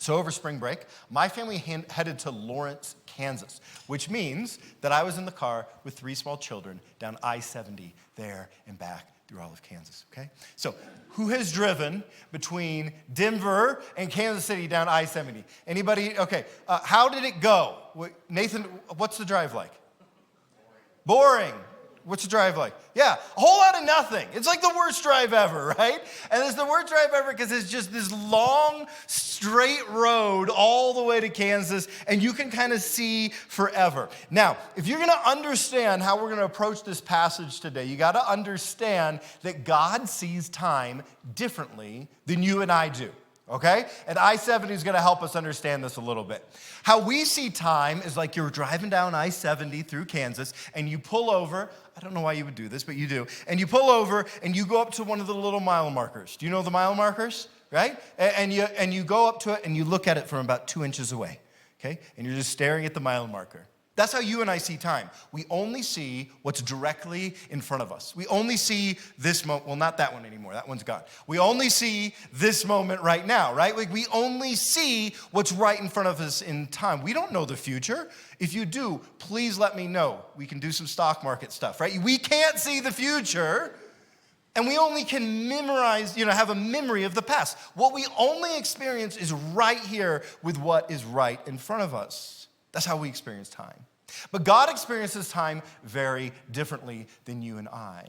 So over spring break, my family headed to Lawrence, Kansas, which means that I was in the car with 3 small children down I-70 there and back through all of Kansas, okay? So who has driven between Denver and Kansas City down I-70? Anybody? Okay, how did it go? Nathan, what's the drive like? Boring. What's the drive like? Yeah, a whole lot of nothing. It's like the worst drive ever, right? And it's the worst drive ever because it's just this long, straight road all the way to Kansas, and you can kind of see forever. Now, if you're going to understand how we're going to approach this passage today, you got to understand that God sees time differently than you and I do. Okay? And I-70 is going to help us understand this a little bit. How we see time is like you're driving down I-70 through Kansas and you pull over. I don't know why you would do this, but you do. And you pull over and you go up to one of the little mile markers. Do you know the mile markers? Right? And you go up to it and you look at it from about 2 inches away. Okay? And you're just staring at the mile marker. That's how you and I see time. We only see what's directly in front of us. We only see this moment. Well, not that one anymore. That one's gone. We only see this moment right now, right? Like we only see what's right in front of us in time. We don't know the future. If you do, please let me know. We can do some stock market stuff, right? We can't see the future, and we only can memorize, have a memory of the past. What we only experience is right here with what is right in front of us. That's how we experience time. But God experiences time very differently than you and I.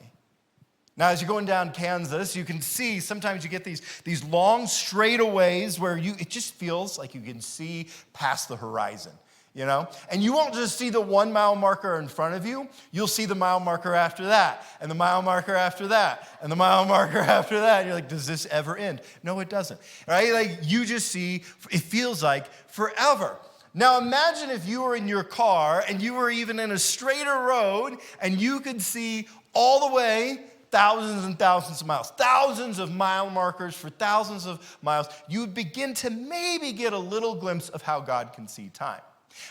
Now, as you're going down Kansas, you can see sometimes you get these long straightaways where it just feels like you can see past the horizon, And you won't just see the 1 mile marker in front of you. You'll see the mile marker after that, and the mile marker after that, and the mile marker after that. And you're like, does this ever end? No, it doesn't, right? Like you just see, it feels like forever. Now imagine if you were in your car and you were even in a straighter road and you could see all the way thousands and thousands of miles, thousands of mile markers for thousands of miles. You would begin to maybe get a little glimpse of how God can see time.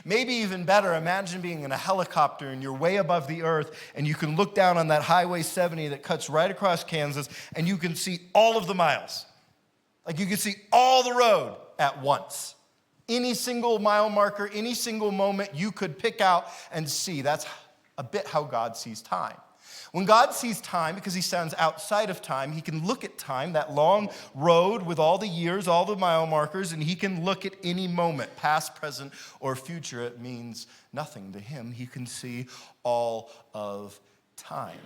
Maybe even better, imagine being in a helicopter and you're way above the earth and you can look down on that Highway 70 that cuts right across Kansas and you can see all of the miles. Like you can see all the road at once. Any single mile marker, any single moment you could pick out and see. That's a bit how God sees time. When God sees time, because he stands outside of time, he can look at time, that long road with all the years, all the mile markers, and he can look at any moment, past, present, or future. It means nothing to him. He can see all of time.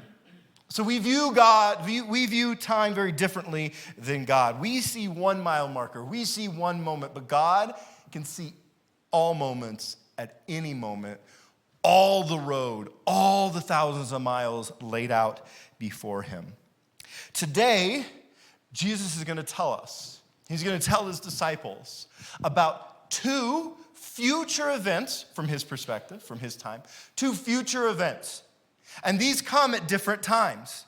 So we view time very differently than God. We see 1 mile marker, we see one moment, but God can see all moments at any moment, all the road, all the thousands of miles laid out before him. Today, Jesus is going to tell us, he's going to tell his disciples about 2 future events from his perspective, from his time, 2 future events. And these come at different times.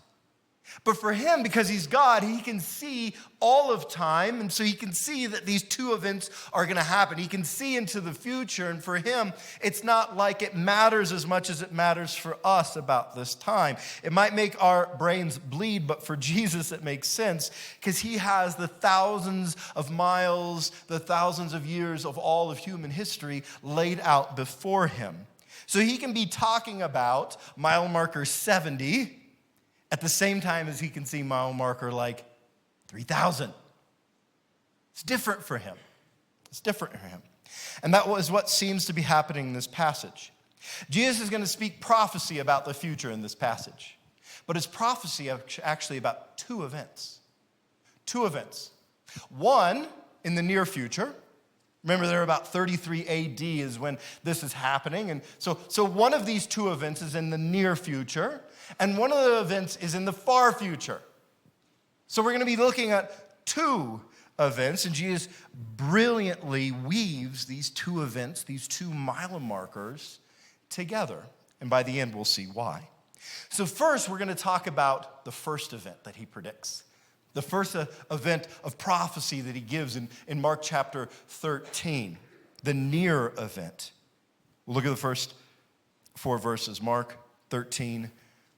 But for him, because he's God, he can see all of time. And so he can see that these 2 events are going to happen. He can see into the future. And for him, it's not like it matters as much as it matters for us about this time. It might make our brains bleed, but for Jesus, it makes sense because he has the thousands of miles, the thousands of years of all of human history laid out before him. So he can be talking about mile marker 70 at the same time as he can see mile marker like 3,000. It's different for him. It's different for him. And that was what seems to be happening in this passage. Jesus is going to speak prophecy about the future in this passage. But it's prophecy actually about 2 events. 2 events. One in the near future. Remember, they're about 33 AD is when this is happening. And so one of these 2 events is in the near future, and one of the events is in the far future. So we're going to be looking at 2 events, and Jesus brilliantly weaves these 2 events, these 2 mile markers together. And by the end, we'll see why. So first, we're going to talk about the first event that he predicts. The first event of prophecy that he gives in Mark chapter 13, the near event. We'll look at the first 4 verses, Mark 13,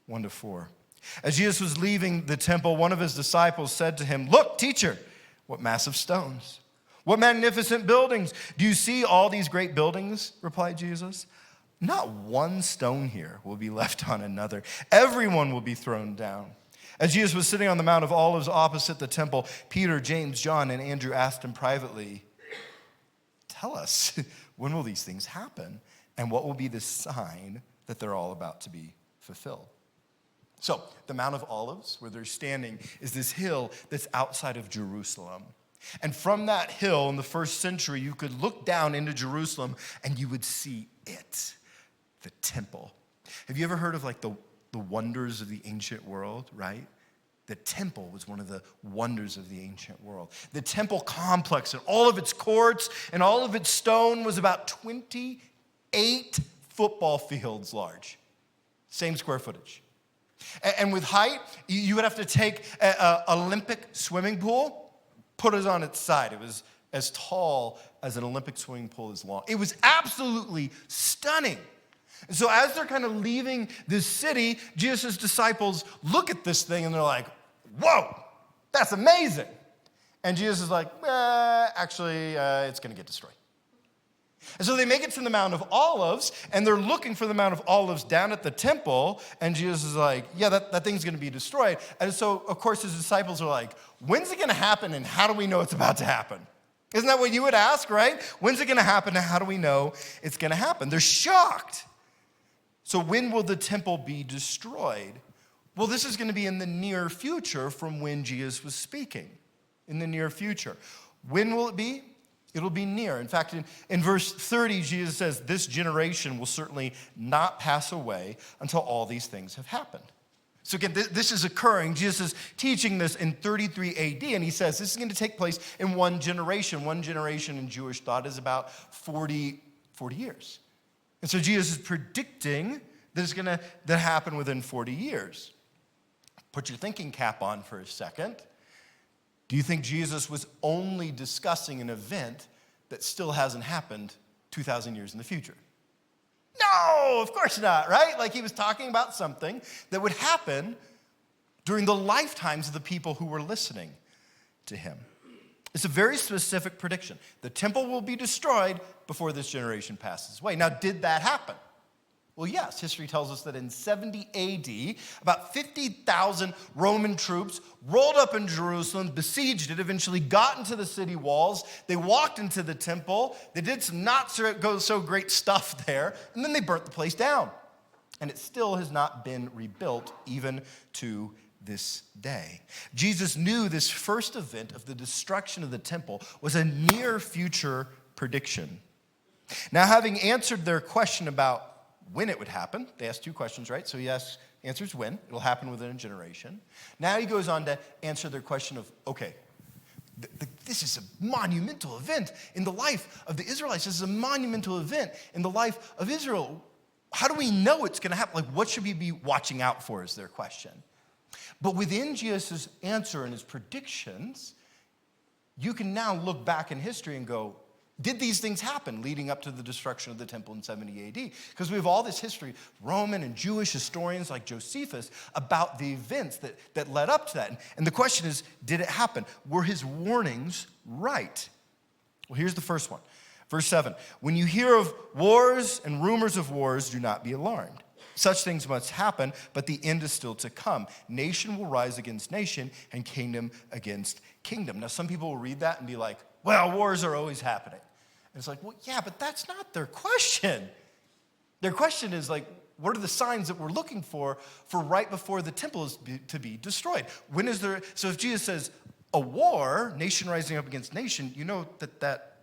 1-4. As Jesus was leaving the temple, one of his disciples said to him, "Look, teacher, what massive stones. What magnificent buildings! Do you see all these great buildings? Replied Jesus. Not one stone here will be left on another. Everyone will be thrown down. As Jesus was sitting on the Mount of Olives opposite the temple, Peter, James, John, and Andrew asked him privately, tell us, when will these things happen? And what will be the sign that they're all about to be fulfilled? So, the Mount of Olives, where they're standing, is this hill that's outside of Jerusalem. And from that hill in the first century, you could look down into Jerusalem and you would see it, the temple. Have you ever heard of like the wonders of the ancient world, right? The temple was one of the wonders of the ancient world. The temple complex and all of its courts and all of its stone was about 28 football fields large. Same square footage. And with height, you would have to take an Olympic swimming pool, put it on its side. It was as tall as an Olympic swimming pool is long. It was absolutely stunning. And so as they're kind of leaving this city, Jesus' disciples look at this thing and they're like, whoa, that's amazing. And Jesus is like, actually, it's going to get destroyed. And so they make it to the Mount of Olives, and they're looking for the Mount of Olives down at the temple, and Jesus is like, yeah, that thing's going to be destroyed. And so, of course, his disciples are like, when's it going to happen, and how do we know it's about to happen? Isn't that what you would ask, right? When's it going to happen, and how do we know it's going to happen? They're shocked. So when will the temple be destroyed? Well, this is going to be in the near future from when Jesus was speaking, in the near future. When will it be? It'll be near. In fact, in verse 30, Jesus says, this generation will certainly not pass away until all these things have happened. So again, this is occurring. Jesus is teaching this in 33 AD, and he says this is going to take place in one generation. One generation in Jewish thought is about 40 years. And so Jesus is predicting that it's going to happen within 40 years. Put your thinking cap on for a second. Do you think Jesus was only discussing an event that still hasn't happened 2,000 years in the future? No, of course not, right? Like he was talking about something that would happen during the lifetimes of the people who were listening to him. It's a very specific prediction. The temple will be destroyed before this generation passes away. Now, did that happen? Well, yes, history tells us that in 70 AD, about 50,000 Roman troops rolled up in Jerusalem, besieged it, eventually got into the city walls. They walked into the temple. They did some not so great stuff there, and then they burnt the place down. And it still has not been rebuilt even to this day. Jesus knew this first event of the destruction of the temple was a near future prediction. Now, having answered their question about when it would happen, they asked two questions, right? So he answers when. It'll happen within a generation. Now he goes on to answer their question of, okay, this is a monumental event in the life of the Israelites. This is a monumental event in the life of Israel. How do we know it's going to happen? Like, what should we be watching out for is their question. But within Jesus' answer and his predictions, you can now look back in history and go, did these things happen leading up to the destruction of the temple in 70 AD? Because we have all this history, Roman and Jewish historians like Josephus, about the events that led up to that. And the question is, did it happen? Were his warnings right? Well, here's the first one. Verse 7, when you hear of wars and rumors of wars, do not be alarmed. Such things must happen, but the end is still to come. Nation will rise against nation and kingdom against kingdom. Now, some people will read that and be like, well, wars are always happening. And it's like, well, yeah, but that's not their question. Their question is like, what are the signs that we're looking for right before the temple is to be destroyed? When is there, so if Jesus says a war, nation rising up against nation, you know that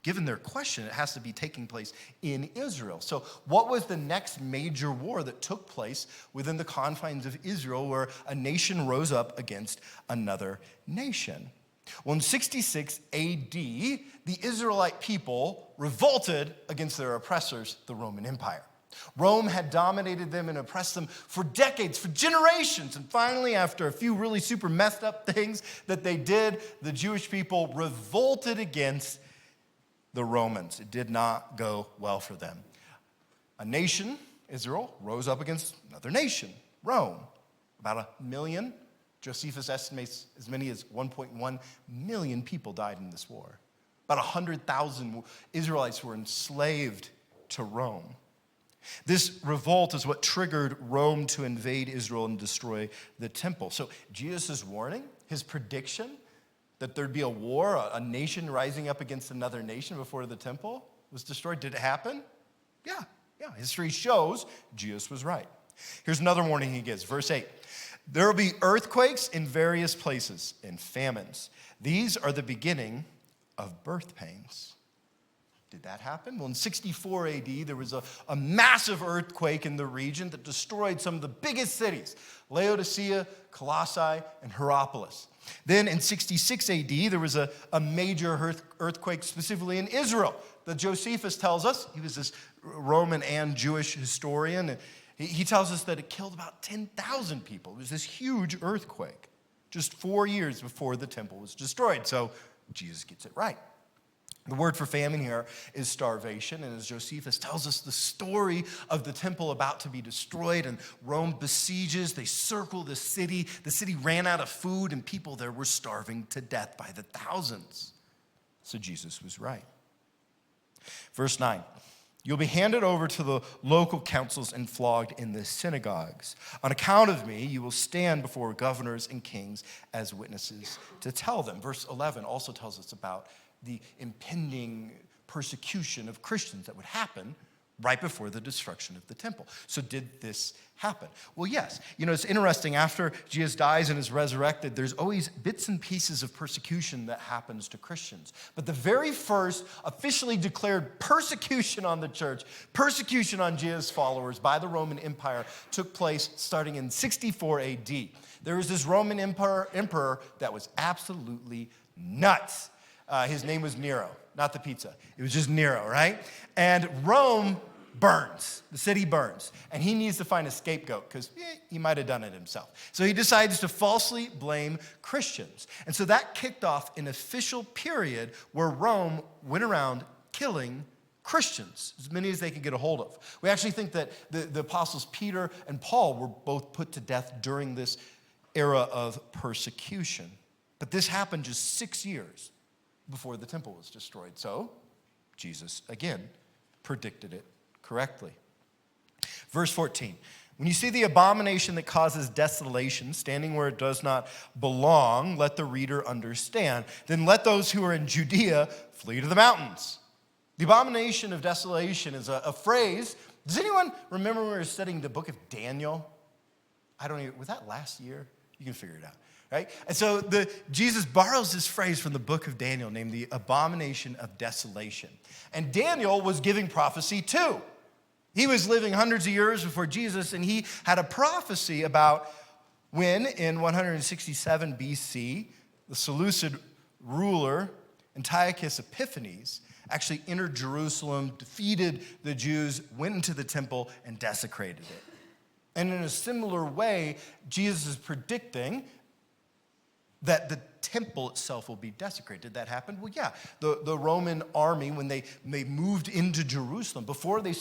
given their question, it has to be taking place in Israel. So what was the next major war that took place within the confines of Israel where a nation rose up against another nation? Well, in 66 AD, the Israelite people revolted against their oppressors, the Roman Empire. Rome had dominated them and oppressed them for decades, for generations. And finally, after a few really super messed up things that they did, the Jewish people revolted against the Romans. It did not go well for them. A nation, Israel, rose up against another nation, Rome. About 1 million. Josephus estimates as many as 1.1 million people died in this war. About 100,000 Israelites were enslaved to Rome. This revolt is what triggered Rome to invade Israel and destroy the temple. So Jesus' warning, his prediction that there'd be a war, a nation rising up against another nation before the temple was destroyed. Did it happen? Yeah. History shows Jesus was right. Here's another warning he gives, verse 8. There will be earthquakes in various places and famines. These are the beginning of birth pains. Did that happen? Well, in 64 AD, there was a massive earthquake in the region that destroyed some of the biggest cities, Laodicea, Colossae, and Hierapolis. Then in 66 AD, there was a major earthquake specifically in Israel. The Josephus tells us, he was this Roman and Jewish historian, and he tells us that it killed about 10,000 people. It was this huge earthquake just 4 years before the temple was destroyed. So Jesus gets it right. The word for famine here is starvation, and as Josephus tells us the story of the temple about to be destroyed, and Rome besieges, they circle the city. The city ran out of food, and people there were starving to death by the thousands. So Jesus was right. Verse 9, you'll be handed over to the local councils and flogged in the synagogues. On account of me, you will stand before governors and kings as witnesses to tell them. Verse 11 also tells us about the impending persecution of Christians that would happen right before the destruction of the temple. So did this happen? Well, yes. It's interesting. After Jesus dies and is resurrected, there's always bits and pieces of persecution that happens to Christians. But the very first officially declared persecution on the church, persecution on Jesus' followers by the Roman Empire took place starting in 64 AD. There was this Roman emperor that was absolutely nuts. His name was Nero, not the pizza. It was just Nero, right? And Rome burns. The city burns. And he needs to find a scapegoat because he might have done it himself. So he decides to falsely blame Christians. And so that kicked off an official period where Rome went around killing Christians, as many as they could get a hold of. We actually think that the apostles Peter and Paul were both put to death during this era of persecution. But this happened just 6 years before the temple was destroyed. So Jesus, again, predicted it correctly. Verse 14, when you see the abomination that causes desolation standing where it does not belong, let the reader understand. Then let those who are in Judea flee to the mountains. The abomination of desolation is a phrase. Does anyone remember when we were studying the book of Daniel? Was that last year? You can figure it out. Right? And so Jesus borrows this phrase from the book of Daniel named the abomination of desolation. And Daniel was giving prophecy too. He was living hundreds of years before Jesus, and he had a prophecy about when in 167 BC, the Seleucid ruler Antiochus Epiphanes actually entered Jerusalem, defeated the Jews, went into the temple, and desecrated it. And in a similar way, Jesus is predicting that the temple itself will be desecrated. Did that happen? Well, yeah. The Roman army, when they moved into Jerusalem, before they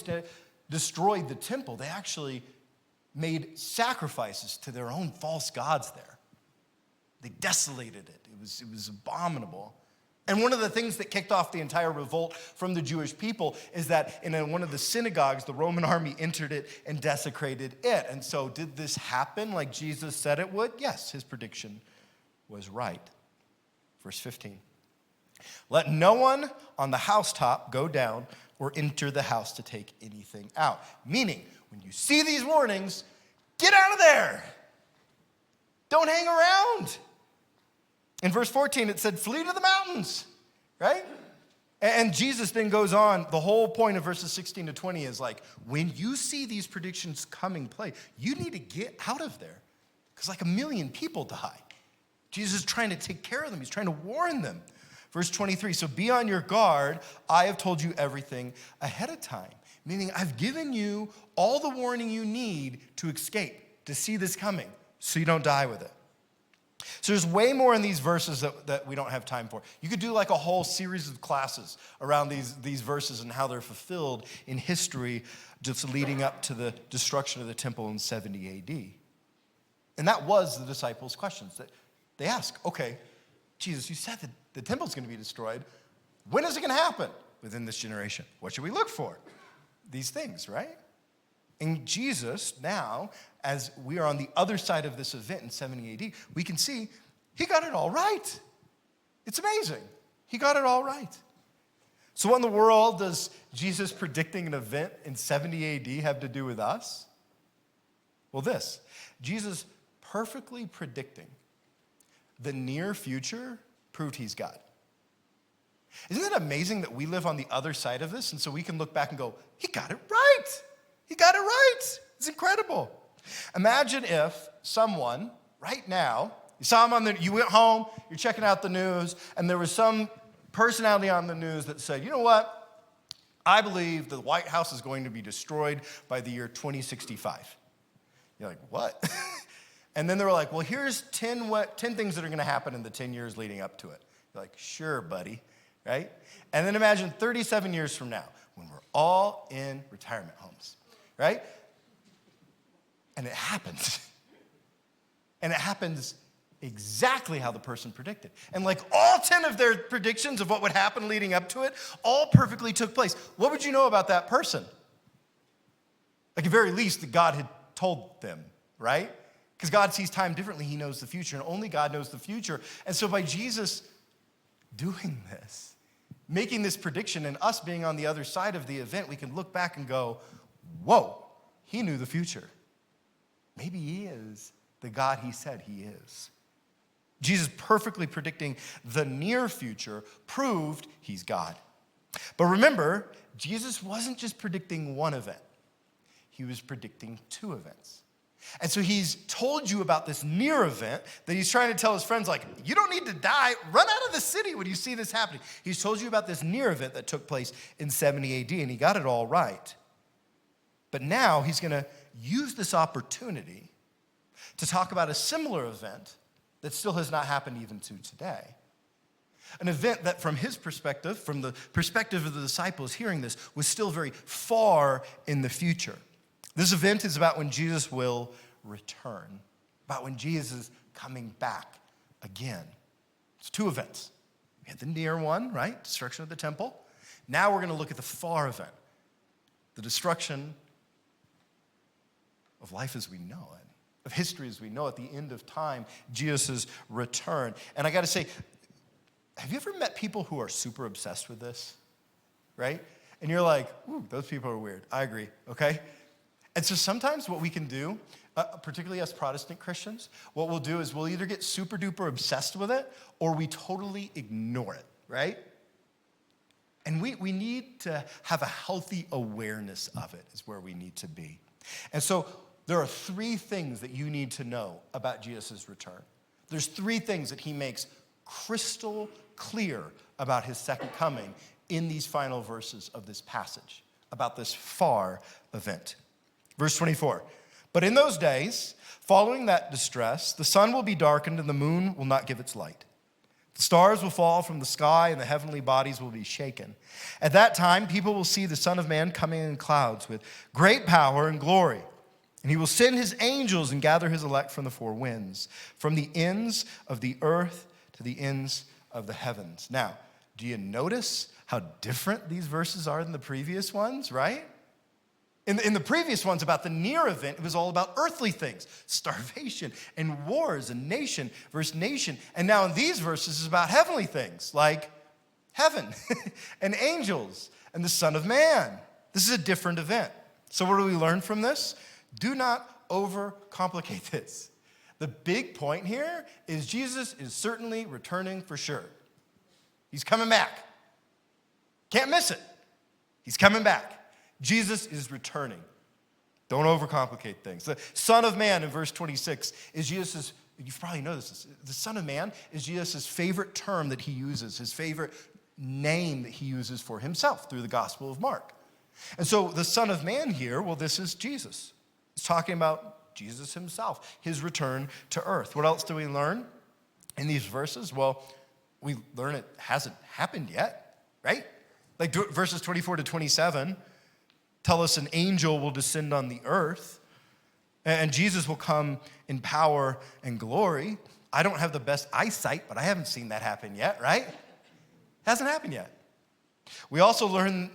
destroyed the temple, they actually made sacrifices to their own false gods there. They desolated it. It was abominable. And one of the things that kicked off the entire revolt from the Jewish people is that in one of the synagogues, the Roman army entered it and desecrated it. And so did this happen like Jesus said it would? Yes, his prediction was right. Verse 15. Let no one on the housetop go down or enter the house to take anything out. Meaning, when you see these warnings, get out of there. Don't hang around. In verse 14, it said, flee to the mountains, right? And Jesus then goes on. The whole point of verses 16 to 20 is like, when you see these predictions coming play, you need to get out of there because like 1 million people die. Jesus is trying to take care of them. He's trying to warn them. Verse 23, so be on your guard. I have told you everything ahead of time. Meaning I've given you all the warning you need to escape, to see this coming, so you don't die with it. So there's way more in these verses that we don't have time for. You could do like a whole series of classes around these verses and how they're fulfilled in history just leading up to the destruction of the temple in 70 AD. And that was the disciples' questions that they ask, okay, Jesus, you said that the temple's going to be destroyed. When is it going to happen? Within this generation. What should we look for? These things, right? And Jesus now, as we are on the other side of this event in 70 AD, we can see he got it all right. It's amazing. He got it all right. So what in the world does Jesus predicting an event in 70 AD have to do with us? Well, this. Jesus perfectly predicting the near future proved he's God. Isn't it amazing that we live on the other side of this, and so we can look back and go, he got it right. He got it right. It's incredible. Imagine if someone right now, you saw him you went home, you're checking out the news, and there was some personality on the news that said, you know what? I believe the White House is going to be destroyed by the year 2065. You're like, what? And then they were like, well, here's 10 things that are going to happen in the 10 years leading up to it. You're like, sure, buddy, right? And then imagine 37 years from now when we're all in retirement homes, right? And it happens. And it happens exactly how the person predicted. And like all 10 of their predictions of what would happen leading up to it, all perfectly took place. What would you know about that person? Like at very least that God had told them, right? Because God sees time differently. He knows the future, and only God knows the future. And so by Jesus doing this, making this prediction, and us being on the other side of the event, we can look back and go, whoa, he knew the future. Maybe he is the God he said he is. Jesus perfectly predicting the near future proved he's God. But remember, Jesus wasn't just predicting one event. He was predicting two events. And so he's told you about this near event that he's trying to tell his friends, like, you don't need to die. Run out of the city when you see this happening. He's told you about this near event that took place in 70 AD, and he got it all right. But now he's going to use this opportunity to talk about a similar event that still has not happened even to today. An event that from his perspective, from the perspective of the disciples hearing this, was still very far in the future. This event is about when Jesus will return, about when Jesus is coming back again. It's two events. We had the near one, right? Destruction of the temple. Now we're going to look at the far event, the destruction of life as we know it, of history as we know it, the end of time, Jesus' return. And I got to say, have you ever met people who are super obsessed with this, right? And you're like, ooh, those people are weird. I agree, okay? And so sometimes what we can do, particularly as Protestant Christians, what we'll do is we'll either get super duper obsessed with it or we totally ignore it, right? And we need to have a healthy awareness of it is where we need to be. And so there are three things that you need to know about Jesus' return. There's three things that he makes crystal clear about his second coming in these final verses of this passage, about this far event. Verse 24, but in those days, following that distress, the sun will be darkened and the moon will not give its light. The stars will fall from the sky and the heavenly bodies will be shaken. At that time, people will see the Son of Man coming in clouds with great power and glory. And he will send his angels and gather his elect from the four winds, from the ends of the earth to the ends of the heavens. Now, do you notice how different these verses are than the previous ones, right? In the previous ones about the near event, it was all about earthly things, starvation and wars and nation versus nation. And now in these verses, it's about heavenly things like heaven and angels and the Son of Man. This is a different event. So what do we learn from this? Do not overcomplicate this. The big point here is Jesus is certainly returning for sure. He's coming back. Can't miss it. He's coming back. Jesus is returning. Don't overcomplicate things. The Son of Man in verse 26 is Jesus', you probably know this, the Son of Man is Jesus' favorite term that he uses, his favorite name that he uses for himself through the Gospel of Mark. And so the Son of Man here, well, this is Jesus. It's talking about Jesus himself, his return to earth. What else do we learn in these verses? Well, we learn it hasn't happened yet, right? Like verses 24 to 27 tell us an angel will descend on the earth and Jesus will come in power and glory. I don't have the best eyesight, but I haven't seen that happen yet, right? Hasn't happened yet. We also learn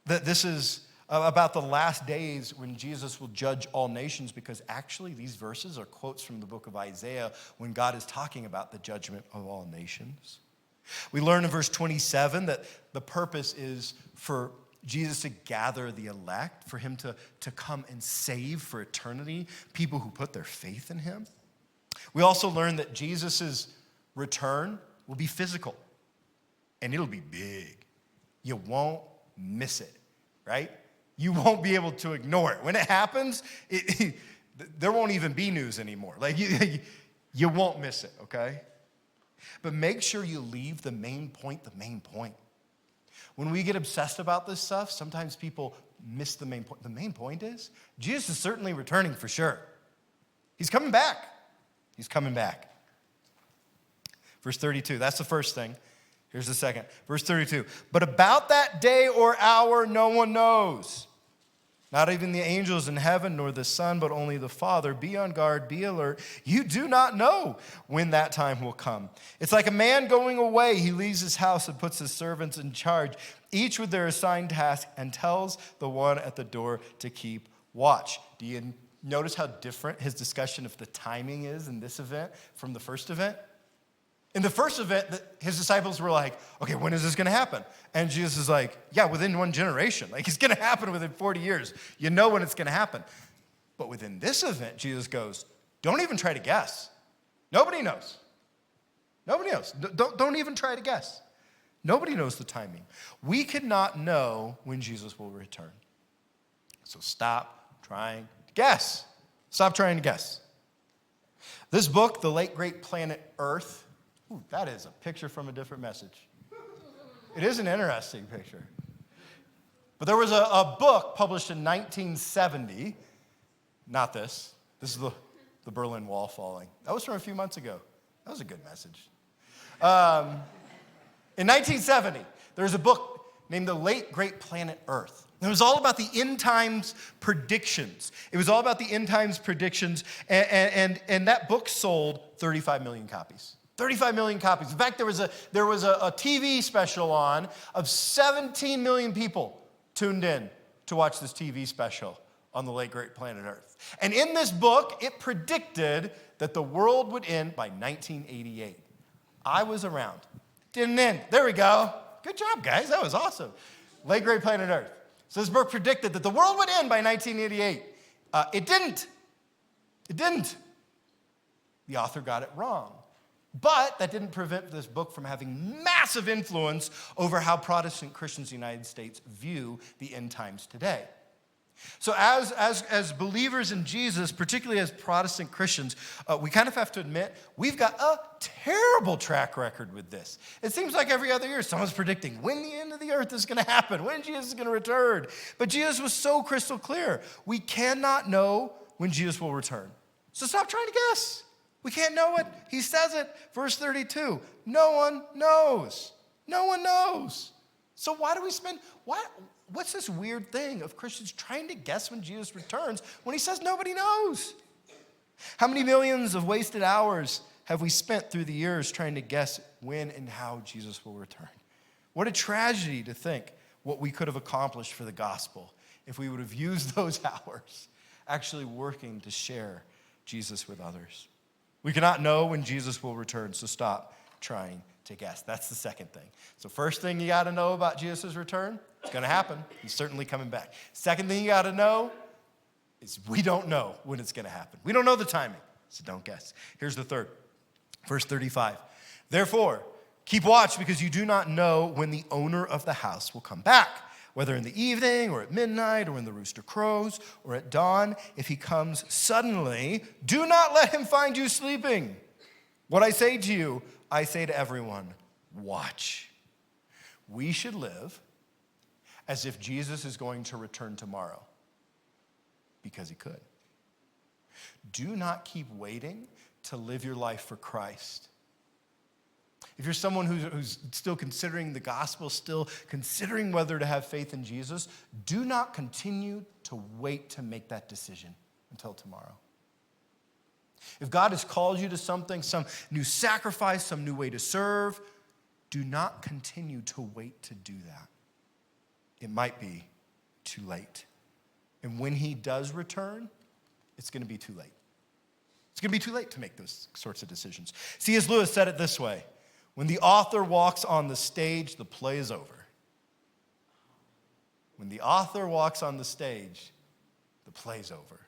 that this is about the last days when Jesus will judge all nations, because actually these verses are quotes from the book of Isaiah when God is talking about the judgment of all nations. We learn in verse 27 that the purpose is for Jesus to gather the elect, for him to come and save for eternity people who put their faith in him. We also learn that Jesus' return will be physical, and it'll be big. You won't miss it, right? You won't be able to ignore it. When it happens, there won't even be news anymore. Like you won't miss it, okay? But make sure you leave the main point. When we get obsessed about this stuff, sometimes people miss the main point. The main point is Jesus is certainly returning for sure. He's coming back. He's coming back. Verse 32, that's the first thing. Here's the second. Verse 32, but about that day or hour no one knows. Not even the angels in heaven, nor the Son, but only the Father. Be on guard, be alert. You do not know when that time will come. It's like a man going away. He leaves his house and puts his servants in charge, each with their assigned task, and tells the one at the door to keep watch. Do you notice how different his discussion of the timing is in this event from the first event? In the first event, his disciples were like, okay, when is this going to happen? And Jesus is like, yeah, within one generation. Like, it's going to happen within 40 years. You know when it's going to happen. But within this event, Jesus goes, don't even try to guess. Nobody knows. Nobody knows. Don't even try to guess. Nobody knows the timing. We cannot know when Jesus will return. So stop trying to guess. Stop trying to guess. This book, The Late Great Planet Earth, ooh, that is a picture from a different message. It is an interesting picture. But there was a book published in 1970. Not this. This is the Berlin Wall falling. That was from a few months ago. That was a good message. In 1970, there was a book named The Late Great Planet Earth. And it was all about the end times predictions. And that book sold 35 million copies. 35 million copies. In fact, there was a TV special on of 17 million people tuned in to watch this TV special on the late great planet Earth. And in this book, it predicted that the world would end by 1988. I was around. Didn't end. There we go. Good job, guys. That was awesome. Late great planet Earth. So this book predicted that the world would end by 1988. It didn't. It didn't. The author got it wrong. But that didn't prevent this book from having massive influence over how Protestant Christians in the United States view the end times today. So as believers in Jesus, particularly as Protestant Christians, we kind of have to admit we've got a terrible track record with this. It seems like every other year someone's predicting when the end of the earth is going to happen, when Jesus is going to return. But Jesus was so crystal clear. We cannot know when Jesus will return. So stop trying to guess. We can't know it. He says it. Verse 32, no one knows. No one knows. So why do we what's this weird thing of Christians trying to guess when Jesus returns when he says nobody knows? How many millions of wasted hours have we spent through the years trying to guess when and how Jesus will return? What a tragedy to think what we could have accomplished for the gospel if we would have used those hours actually working to share Jesus with others. We cannot know when Jesus will return, so stop trying to guess. That's the second thing. So first thing you got to know about Jesus' return, it's going to happen. He's certainly coming back. Second thing you got to know is we don't know when it's going to happen. We don't know the timing, so don't guess. Here's the third. Verse 35. Therefore, keep watch because you do not know when the owner of the house will come back, whether in the evening or at midnight or when the rooster crows or at dawn. If he comes suddenly, do not let him find you sleeping. What I say to you, I say to everyone, watch. We should live as if Jesus is going to return tomorrow, because he could. Do not keep waiting to live your life for Christ. If you're someone who's still considering the gospel, still considering whether to have faith in Jesus, do not continue to wait to make that decision until tomorrow. If God has called you to something, some new sacrifice, some new way to serve, do not continue to wait to do that. it might be too late. And when he does return, it's going to be too late. It's going to be too late to make those sorts of decisions. C.S. Lewis said it this way: when the author walks on the stage, the play is over. When the author walks on the stage, the play's over.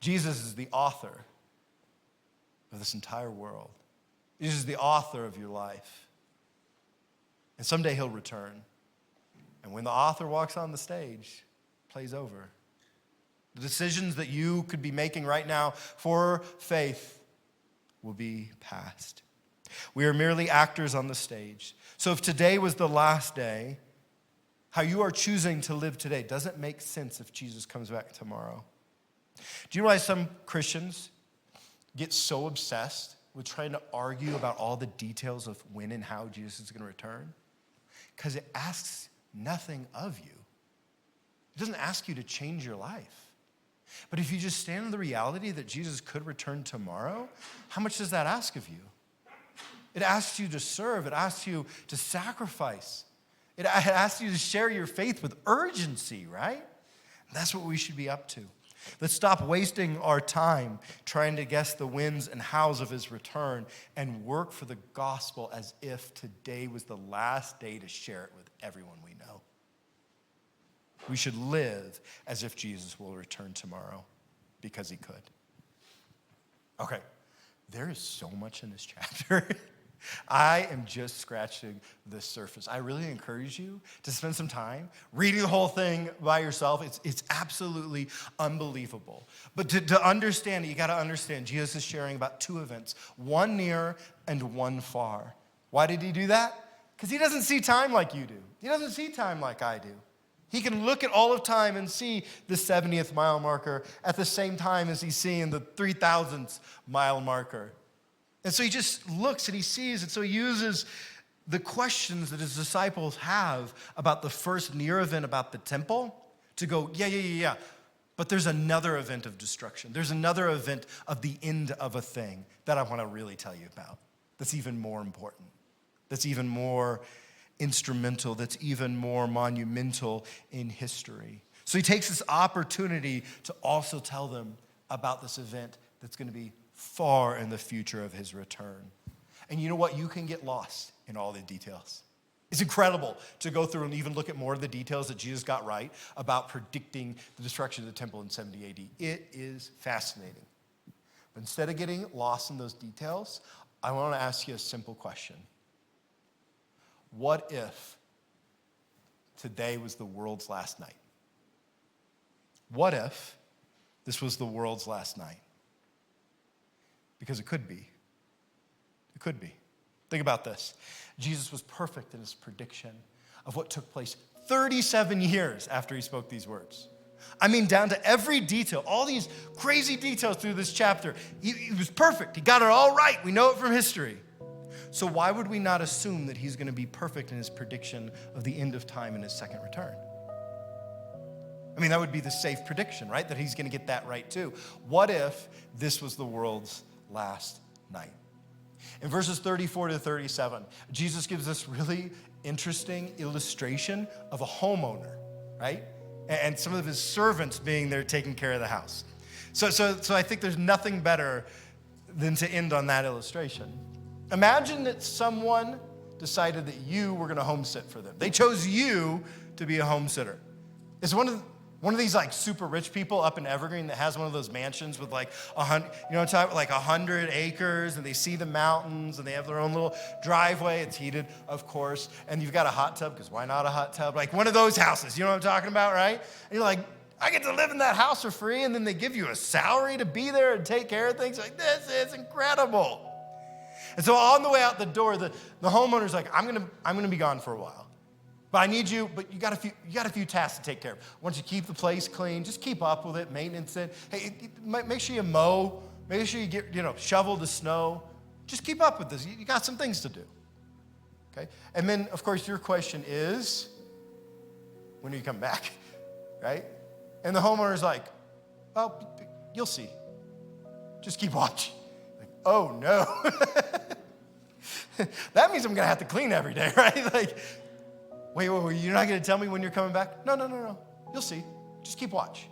Jesus is the author of this entire world. Jesus is the author of your life. And someday he'll return. And when the author walks on the stage, the play's over. The decisions that you could be making right now for faith will be past. We are merely actors on the stage. So if today was the last day, how you are choosing to live today doesn't make sense if Jesus comes back tomorrow. Do you realize some Christians get so obsessed with trying to argue about all the details of when and how Jesus is going to return? Because it asks nothing of you. It doesn't ask you to change your life. But if you just stand in the reality that Jesus could return tomorrow, how much does that ask of you? It asks you to serve. It asks you to sacrifice. It asks you to share your faith with urgency, right? And that's what we should be up to. Let's stop wasting our time trying to guess the whens and hows of his return and work for the gospel as if today was the last day to share it with everyone we know. We should live as if Jesus will return tomorrow because he could. Okay, there is so much in this chapter. I am just scratching the surface. I really encourage you to spend some time reading the whole thing by yourself. It's absolutely unbelievable. But to understand it, you got to understand Jesus is sharing about two events, one near and one far. Why did he do that? Because he doesn't see time like you do. He doesn't see time like I do. He can look at all of time and see the 70th mile marker at the same time as he's seeing the 3,000th mile marker. And so he just looks and he sees, and so he uses the questions that his disciples have about the first near event about the temple to go, yeah. But there's another event of destruction. There's another event of the end of a thing that I want to really tell you about that's even more important, that's even more instrumental, that's even more monumental in history. So he takes this opportunity to also tell them about this event that's going to be far in the future of his return. And you know what? You can get lost in all the details. It's incredible to go through and even look at more of the details that Jesus got right about predicting the destruction of the temple in 70 AD. It is fascinating. But instead of getting lost in those details, I want to ask you a simple question. What if today was the world's last night? What if this was the world's last night? Because it could be. It could be. Think about this. Jesus was perfect in his prediction of what took place 37 years after he spoke these words. I mean, down to every detail, all these crazy details through this chapter. He was perfect. He got it all right. We know it from history. So why would we not assume that he's going to be perfect in his prediction of the end of time and his second return? I mean, that would be the safe prediction, right? That he's going to get that right too. What if this was the world's last night? In verses 34 to 37, Jesus gives this really interesting illustration of a homeowner, right? And some of his servants being there taking care of the house. So I think there's nothing better than to end on that illustration. Imagine that someone decided that you were going to home sit for them. They chose you to be a home sitter. It's one of these like super rich people up in Evergreen that has one of those mansions with like 100, you know what I'm talking about? Like 100 acres, and they see the mountains, and they have their own little driveway. It's heated, of course, and you've got a hot tub, because why not a hot tub? Like one of those houses, you know what I'm talking about, right? And you're like, I get to live in that house for free, and then they give you a salary to be there and take care of things. Like, this is incredible. And so on the way out the door, the homeowner's like, I'm gonna be gone for a while. But I need you, but you got a few tasks to take care of. Once you keep the place clean, just keep up with it, maintenance it. Hey, make sure you mow, make sure you get, shovel the snow. Just keep up with this. You got some things to do. Okay? And then, of course, your question is, when do you come back? Right? And the homeowner's like, well, you'll see. Just keep watching. Like, oh no. That means I'm gonna have to clean every day, right? Like, Wait, you're not going to tell me when you're coming back? No. You'll see. Just keep watch.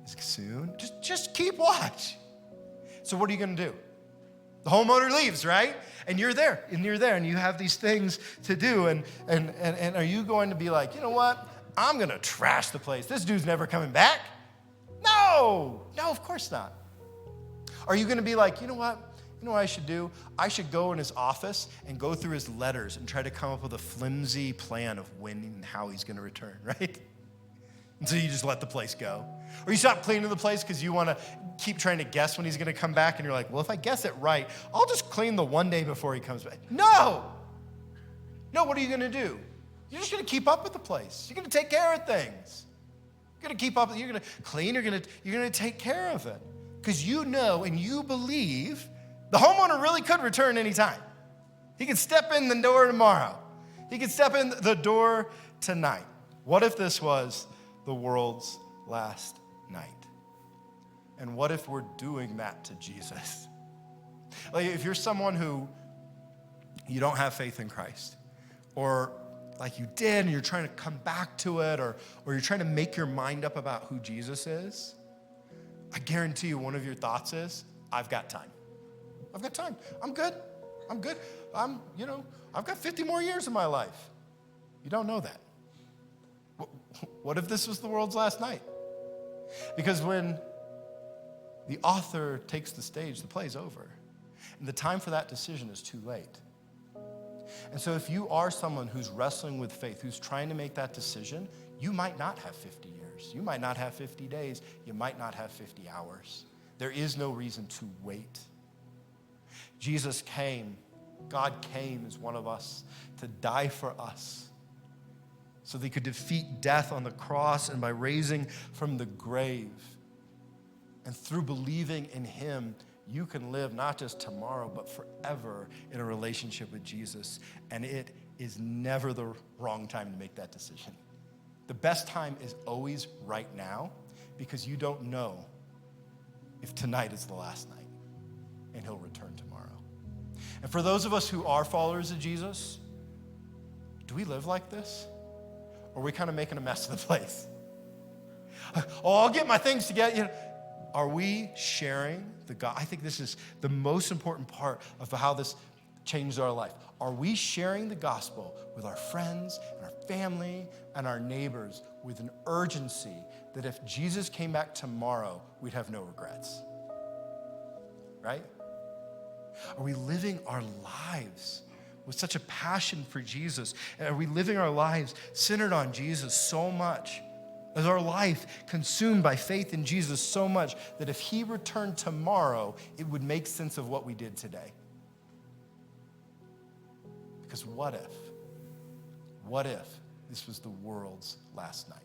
Is it soon? Just keep watch. So what are you going to do? The homeowner leaves, right? And you're there, and you have these things to do. And are you going to be like, you know what? I'm going to trash the place. This dude's never coming back. No, of course not. Are you going to be like, you know what? You know what I should do? I should go in his office and go through his letters and try to come up with a flimsy plan of when and how he's going to return, right? And so you just let the place go. Or you stop cleaning the place because you want to keep trying to guess when he's going to come back, and you're like, well, if I guess it right, I'll just clean the one day before he comes back. No, what are you going to do? You're just going to keep up with the place. You're going to take care of things. You're going to keep up. You're going to clean. You're going to take care of it because you know and you believe the homeowner really could return anytime. He could step in the door tomorrow. He could step in the door tonight. What if this was the world's last night? And what if we're doing that to Jesus? Like if you're someone who you don't have faith in Christ, or like you did and you're trying to come back to it, or you're trying to make your mind up about who Jesus is, I guarantee you one of your thoughts is, I've got time. I've got time. I'm good. I've got 50 more years of my life. You don't know that. What if this was the world's last night? Because when the author takes the stage, the play's over. And the time for that decision is too late. And so if you are someone who's wrestling with faith, who's trying to make that decision, you might not have 50 years. You might not have 50 days. You might not have 50 hours. There is no reason to wait. Jesus came, God came as one of us to die for us so that he could defeat death on the cross and by raising from the grave. And through believing in him, you can live not just tomorrow, but forever in a relationship with Jesus. And it is never the wrong time to make that decision. The best time is always right now because you don't know if tonight is the last night and he'll return tomorrow. And for those of us who are followers of Jesus, do we live like this? Or are we kind of making a mess of the place? I'll get my things together. Are we sharing the God? I think this is the most important part of how this changed our life. Are we sharing the gospel with our friends and our family and our neighbors with an urgency that if Jesus came back tomorrow, we'd have no regrets? Right? Are we living our lives with such a passion for Jesus? And are we living our lives centered on Jesus so much? Is our life consumed by faith in Jesus so much that if he returned tomorrow, it would make sense of what we did today? Because what if this was the world's last night?